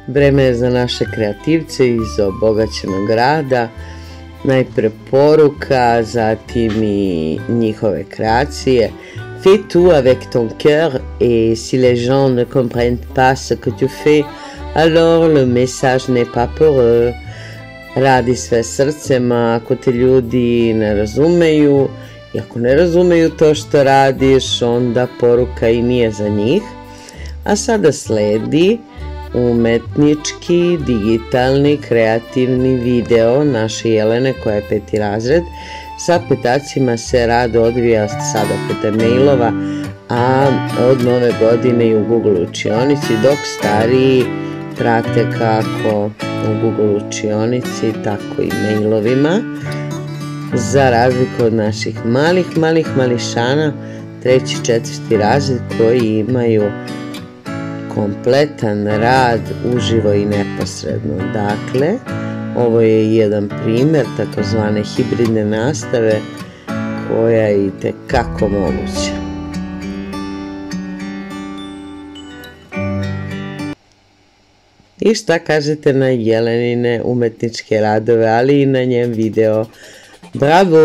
Vreme je za naše kreativce iz obogaćenog rada. Najpre poruka, zatim i njihove kreacije. Fais tout avec ton cœur et si les gens ne comprennent pas ce que tu fais, alors le message n'est pas pour eux. Radi sve srcem, a ako te ljudi ne razumeju i ako ne razumeju to što radiš, onda poruka i nije za njih. A sada sledi umetnički, digitalni, kreativni video naše Jelene koja je 5. razred. Sa petacima se rad odvija sada putem mailova, a od nove godine i u Google učionici, dok stariji prate kako u Google učionici, tako i mailovima. Za razliku od naših malih mališana, 3. i 4. razred koji imaju kompletan rad uživo i neposredno. Dakle, ovo je jedan primjer takozvane hibridne nastave koja je itekako moguća. I šta kažete na Jelenine umetničke radove, ali i na njen video? Bravo!